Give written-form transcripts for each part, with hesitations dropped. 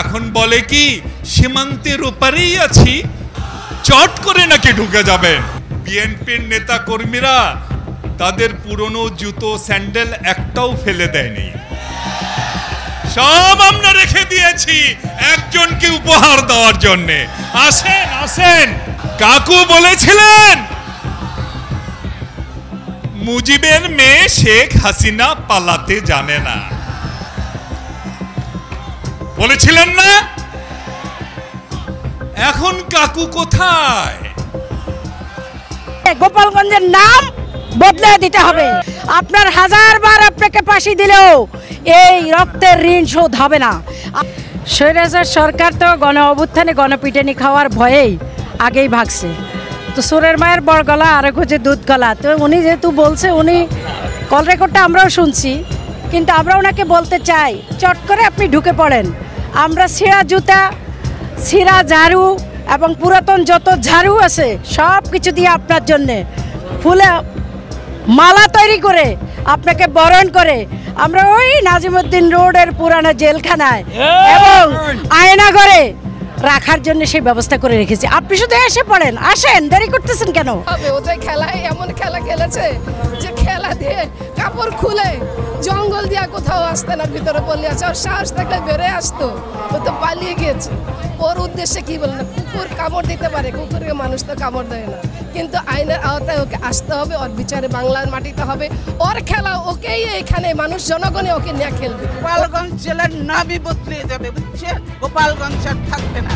এখন বলে কি সীমান্তের ওপারেই আছি, চট করে নাকি ঢুকে যাবেন। বিএনপির নেতা কর্মীরা তাদের পুরনো জুতো স্যান্ডেল একটাও ফেলে দেয়নি, সব আমরা রেখে দিয়েছি একজনকে উপহার দেওয়ার জন্য। আসেন আসেন। কাকু বলেছিলেন মুজিবের মেয়ে শেখ হাসিনা পালাতে জানে না, বলেছিলেন না? এখন কাকু কোথায়? গোপালগঞ্জের নাম বদলে দিতে হবে। আপনার হাজারবার আপনাকে ফাঁসি দিলেও এই রক্তের ঋণ শোধ হবে না। স্বৈরাচার সরকার তো গণ অভ্যুত্থানে গণপিটানি খাওয়ার ভয়েই আগেই ভাগছে। তো সুরের মায়ের বড় গলা আর এক হচ্ছে দুধ গলা। তো উনি যেহেতু বলছে, উনি কল রেকর্ডটা আমরাও শুনছি, কিন্তু আমরা ওনাকে বলতে চাই চট করে আপনি ঢুকে পড়েন। আমরা ছিঁড়া জুতা, ছিঁড়া ঝাড়ু এবং পুরাতন যত ঝাড়ু আছে সব কিছু দিয়ে আপনার জন্যে ফুলে মালা তৈরি করে আপনাকে বরণ করে আমরা ওই নাজিমুদ্দিন রোডের পুরানো জেলখানায় এবং আয়নাঘরে রাখার জন্য সেই ব্যবস্থা করে রেখেছি। আপনি শুধু এসে পড়েন, আসেন, দেরি করতেছেন কেন? ওদের খেলায় এমন খেলা খেলেছে যে খেলা দিয়ে কাপড় খুলে জঙ্গল দিয়া কোথাও আসতে না, ভিতরে পড়লে আছে। আর সাহস থাকলে বেড়ে আসতো, ও তো পালিয়ে গিয়েছে। ওর উদ্দেশ্যে কি বলে না, কুকুর কামড় দিতে পারে, কুকুরকে মানুষ তো কামড় দেয় না। কিন্তু আইনের আওতায় ওকে আসতে হবে, ওর বিচারে বাংলার মাটিতে হবে। ওর খেলা ওকেই এইখানে মানুষ জনগণে ওকে নিয়ে খেলবে। গোপালগঞ্জ জেলার নামই বদলে যাবে, বুঝছে? গোপালগঞ্জ আর থাকবে না।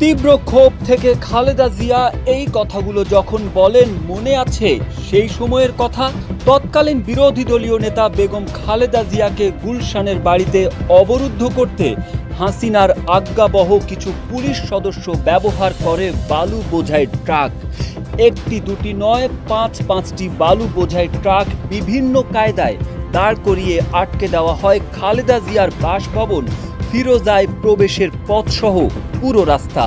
তীব্র ক্ষোভ থেকে খালেদা জিয়া এই কথাগুলো যখন বলেন, মনে আছে সেই সময়ের কথা? তৎকালীন বিরোধী দলীয় নেতা বেগম খালেদা জিয়াকে গুলশানের বাড়িতে অবরুদ্ধ করতে হাসিনার আজ্ঞাবহ কিছু পুলিশ সদস্য ব্যবহার করে বালু বোঝাই ট্রাক। একটি দুটি নয়, ৫-৫টি বালু বোঝাই ট্রাক বিভিন্ন কায়দায় দাঁড় করিয়ে আটকে দেওয়া হয় খালেদা জিয়ার বাসভবন ফিরোজায় প্রবেশের পথসহ পুরো রাস্তা।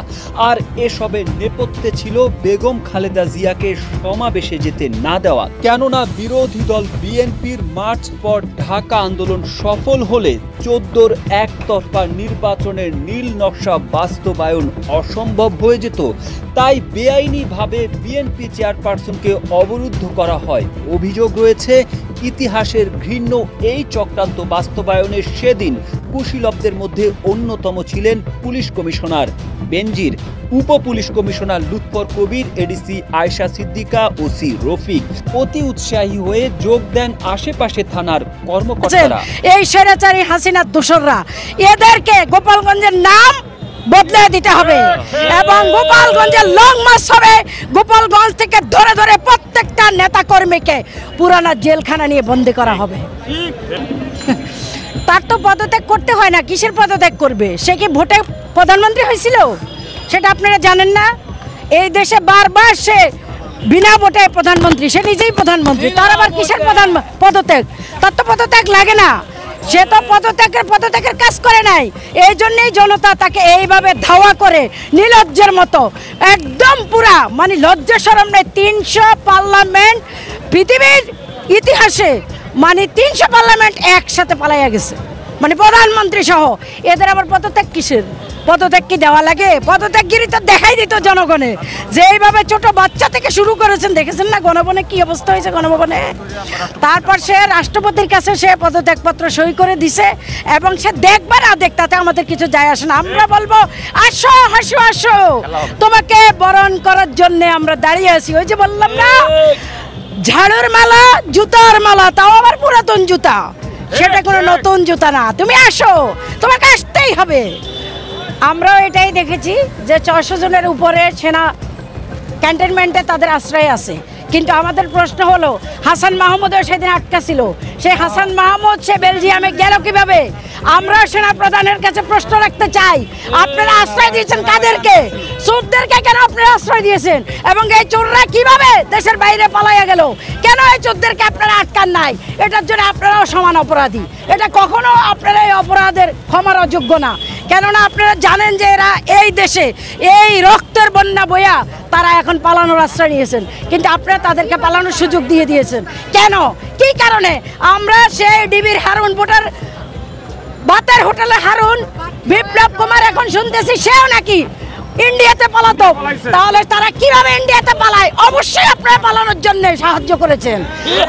আর এসবের নেপথ্যে ছিল বেগম খালেদা জিয়াকে সমাবেশে যেতে না দেওয়া। কেননা বিরোধী দল বিএনপির মার্চ ফর ঢাকা আন্দোলন সফল হলে 14র একতরফা নির্বাচনের নীল নকশা বাস্তবায়ন অসম্ভব হয়ে যেত। তাই বেআইনিভাবে বিএনপি চেয়ারপারসনকে অবরুদ্ধ করা হয়। অভিযোগ রয়েছে ইতিহাসের ঘৃণ্য এই চক্রান্ত বাস্তবায়নের সেদিন কুশীলবদের মধ্যে অন্যতম ছিলেন পুলিশ কমিশনার বেনজির, উপ পুলিশ কমিশনার লুৎফর কবির, এডিসি আয়েশা সিদ্দিকা, ওসি রফিক। অতি উৎসাহী হয়ে যোগ দেন আশেপাশে থানার কর্মকর্তারা। এই স্বৈরাচারী হাসিনার দোসররা, এদেরকে গোপালগঞ্জের নাম বদলে দিতে হবে এবং গোপালগঞ্জের লং মার্চ হবে। গোপালগঞ্জ থেকে ধরে ধরে প্রত্যেকটা নেতা কর্মীকে পুরানা জেলখানা নিয়ে বন্দী করা হবে। তার তো পদত্যাগ করতে হয় না, কিসের পদত্যাগ করবে? সে কি ভোটে প্রধানমন্ত্রী হয়েছিল? সেটা আপনারা জানেন না? এই দেশে বারবার সে বিনা ভোটে প্রধানমন্ত্রী, সে নিজেই প্রধানমন্ত্রী, তার আবার কিসের পদত্যাগ? তার তো পদত্যাগ লাগে না, সে তো পদত্যাগের কাজ করে নাই। এই জন্যই জনতা তাকে এইভাবে ধাওয়া করে নির্লজ্জের মতো, একদম পুরা মানে লজ্জা শরম নেই। 300 পার্লামেন্ট পৃথিবীর ইতিহাসে, মানে 300 পার্লামেন্ট একসাথে পালাইয়া গেছে, মানে প্রধানমন্ত্রী সহ। এদের আবার পদত্যাগ কিসের? পদত্যাগ কি দেওয়া লাগে? পদত্যাগগিরি তো দেখাই দিত জনগণে, যে এইভাবে ছোট বাচ্চা থেকে শুরু করেছেন। দেখেছেন না গণভবনে কি অবস্থা হয়েছে? গণভবনে তারপর সে রাষ্ট্রপতির কাছে সে পদত্যাগপত্র সই করে দিছে এবং সে দেখবে না দেখ, তাতে আমাদের কিছু যায় আসে না। আমরা বলবো আসো হাসো আসো, তোমাকে বরণ করার জন্য আমরা দাঁড়িয়ে আছি। ওই যে বললাম না, ঝাড়ুর মালা, জুতার মালা, তাও আবার পুরাতন জুতা, সেটা কোনো নতুন জুতা না। তুমি আসো, তোমাকে আসতেই হবে। আমরাও এটাই দেখেছি যে 600 জনের উপরে সেনা ক্যান্টনমেন্টে তাদের আশ্রয় আছে। কিন্তু আমাদের প্রশ্ন হলো, হাসান মাহমুদও সেদিন আটকা ছিল, সেই হাসান মাহমুদ সে বেলজিয়ামে গেল কিভাবে? আমরা সেনা প্রধানের কাছে প্রশ্ন রাখতে চাই, আপনারা আশ্রয় দিয়েছেন কাদেরকে? চোরদেরকে কেন আপনারা আশ্রয় দিয়েছেন? এবং এই চোররা কিভাবে দেশের বাইরে পালাইয়া গেল? কেন এই চোরদেরকে আপনারা আটকান নাই? এটার জন্য আপনারাও সমান অপরাধী। এটা কখনো আপনারা এই অপরাধের ক্ষমার অযোগ্য না। কেননা আপনারা জানেন যে এরা এই দেশে এই রক্তের বন্যা বইয়া তারা এখন পালানোর আশ্রয় নিয়েছেন, কিন্তু আপনারা তাদেরকে পালানোর সুযোগ দিয়ে দিয়েছেন। কেন? কি কারণে? আমরা সেই ডিবির হারুন ভোটার বাতের হোটেলে হারুন বিপ্লব শুনতেছি সেও নাকি ইন্ডিয়াতে পালাতো। তাহলে তারা কিভাবে ইন্ডিয়াতে পালায়? অবশ্যই আপনারা পালানোর জন্য সাহায্য করেছেন।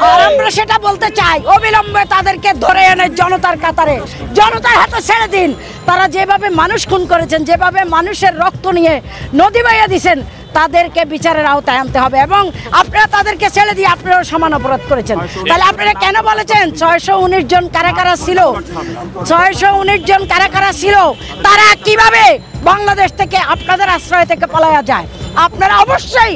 আর আমরা সেটা বলতে চাই, অবিলম্বে তাদেরকে ধরে এনে জনতার কাতারে, জনতার হাতে ছেড়ে দিন। তারা যেভাবে মানুষ খুন করেছেন, যেভাবে মানুষের রক্ত নিয়ে নদী বাইয়া দিয়েছেন, তাদেরকে বিচারের আওতায় আনতে হবে। এবং আপনারা তাদেরকে ছেড়ে দিয়ে আপনারাও সমান অপরাধ করেছেন। তাহলে আপনারা কেন বলেছেন 619 জন কারা ছিল? 619 জন কারা ছিল? তারা কিভাবে বাংলাদেশ থেকে আপনাদের আশ্রয় থেকে পালায়া যায়? আপনারা অবশ্যই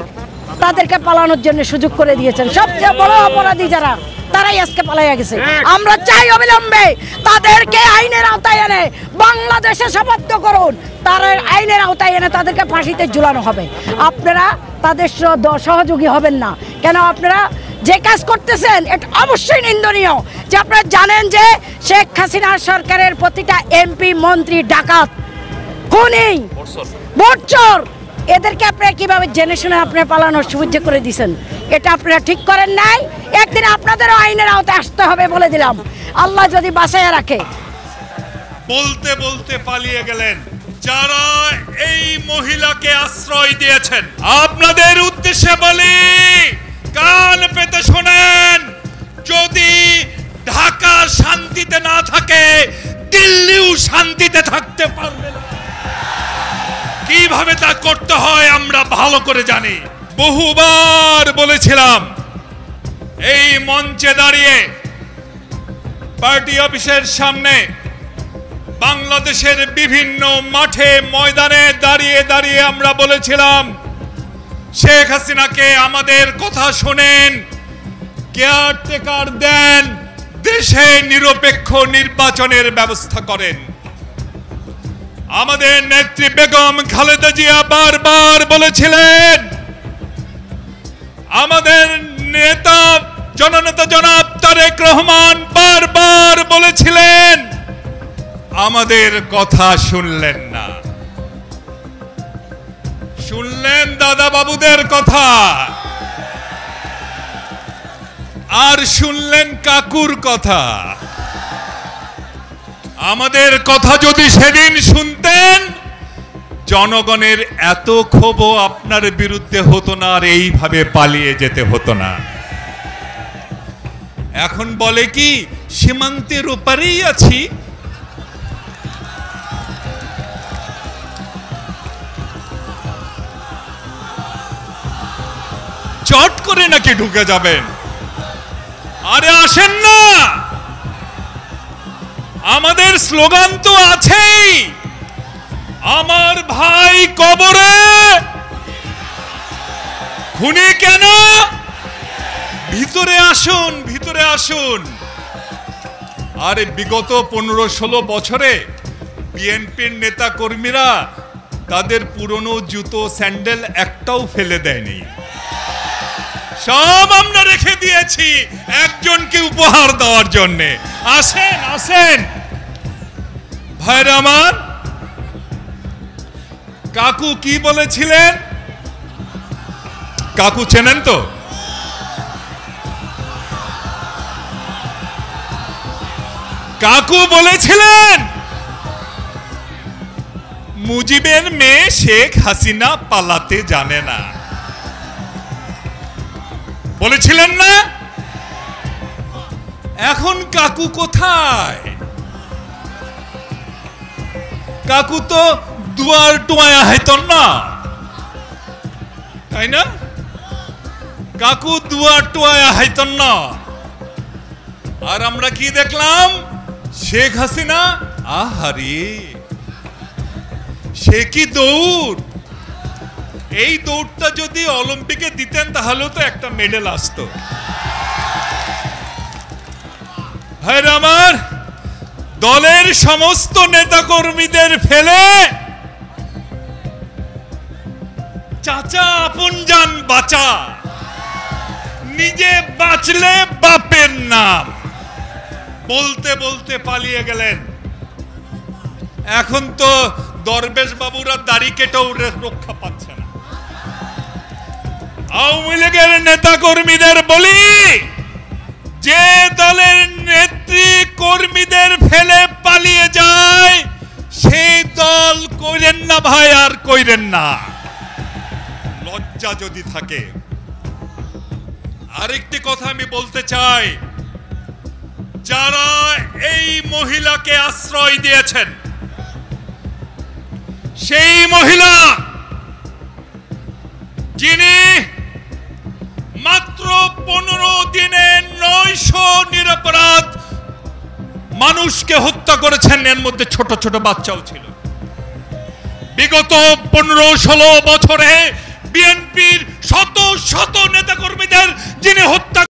তাদেরকে পালানোর জন্য সুযোগ করে দিয়েছেন। সবচেয়ে বড় অপরাধী যারা, তারাই আজকে পালাইয়া গেছে। আমরা চাই অবিলম্বে তাদেরকে আইনের আওতায় এনে বাংলাদেশে শপথ করুন। তারা আইনের আওতায় এনে তাদেরকে ফাঁসিতে ঝুলানো হবে। আপনারা তাদের সহযোগী হবেন না কেন? আপনারা যে কাজ করতেছেন এটা অবশ্যই নিন্দনীয়। যে আপনারা জানেন যে শেখ হাসিনার সরকারের প্রতিটা এমপি, মন্ত্রী ডাকাত, খুনি, বর্চর, এদেরকে আপনারা কিভাবে জেনে শুনে আপনারা পালানোর সুবিধা করে দিয়েছেন, এটা আপনারা ঠিক করেন নাই। একদিন আপনাদেরও আইনের আওতায় আসতে হবে বলে দিলাম, আল্লাহ যদি বাঁচাইয়া রাখে। বলতে বলতে পালিয়ে গেলেন যারা এই মহিলাকে আশ্রয় দিয়েছেন। আপনাদের উদ্দেশ্যে বলি, কান পেতে শোনেন, যদি ঢাকা শান্তিতে না থাকে, দিল্লিও শান্তিতে থাকতে পারবে না। কিভাবে তা করতে হয় আমরা ভালো করে জানি। বহুবার বলেছিলাম এই মঞ্চে দাঁড়িয়ে, পার্টি অফিসের সামনে, বাংলাদেশের বিভিন্ন মাঠে ময়দানে দাঁড়িয়ে দাঁড়িয়ে আমরা বলেছিলাম, শেখ হাসিনাকে আমাদের কথা শোনেন, কেয়ারটেকার দেন, দেশে নিরপেক্ষ নির্বাচনের ব্যবস্থা করেন। আমাদের নেত্রী বেগম খালেদা জিয়া বারবার বলেছিলেন, আমাদের নেতা জননেতা জনাব তারেক রহমান বারবার বলেছিলেন, আমাদের কথা শুনলেন না। শুনলেন দাদা বাবুদের কথা, আর শুনলেন কাকুর কথা। আমাদের কথা যদি সেদিন শুনতেন, জনগণের এত ক্ষোভ আপনার বিরুদ্ধে হতো না, আর এইভাবে পালিয়ে যেতে হতো না। এখন বলে কি, সীমান্তের ওপারেই আছি। চট করে নাকি ঢুকে যাবেন? আরে আসেন না, আমাদের স্লোগান তো আছেই, আমার ভাই কবরে, খুনি কেন? ভিতরে আসুন, ভিতরে আসুন। আরে বিগত 15-16 বছরে বিএনপির নেতা কর্মীরা তাদের পুরনো জুতো স্যান্ডেল একটাও ফেলে দেয়নি, সব আমরা রেখে দিয়েছি একজনকে উপহার দেওয়ার জন্য। আসেন আসেন ভাইরা আমার। কাকু কি বলেছিলেন? কাকু চেনেন তো? কাকু বলেছিলেন, মুজিবের মেয়ে শেখ হাসিনা পালাতে জানে না, বলেছিলেন না? এখন কাকু কোথায়? কাকু তো দুয়ার টুয়ায়া হাইতন না, তাই না? কাকু দুয়ার টুয়ায়া হাইতন না। আর আমরা কি দেখলাম? শেখ হাসিনা, আহারে সে কি দৌড়! এই দৌড়টা যদি অলিম্পিকে দিতেন তাহলেও তো একটা মেডেল আসতো। ভাইরা আমার, দলের সমস্ত নেতাকর্মীদের ফেলে চাচা আপন জান বাঁচা, নিজে বাঁচলে বাপের নাম, বলতে বলতে পালিয়ে গেলেন। এখন তো দরবেশ বাবুরা দাড়ি কেটেও রক্ষা পাচ্ছে না। আওয়ামী লীগের নেতা কর্মীদের বলি, যে দলের নেত্রী কর্মীদের ফেলে পালিয়ে যায় সেই দল কইরেন না ভাই, আর কইরেন না। লজ্জা যদি থাকে। আরেকটি কথা আমি বলতে চাই, যারা এই মহিলাকে আশ্রয় দিয়েছেন, সেই মহিলা যিনি মাত্র 15 দিনে 900 নিরপরাধ মানুষকে হত্যা করেছেন, এর মধ্যে ছোট ছোট বাচ্চাও ছিল। বিগত 15-16 বছরে বিএনপির শত শত নেতাকর্মীদের যিনি হত্যা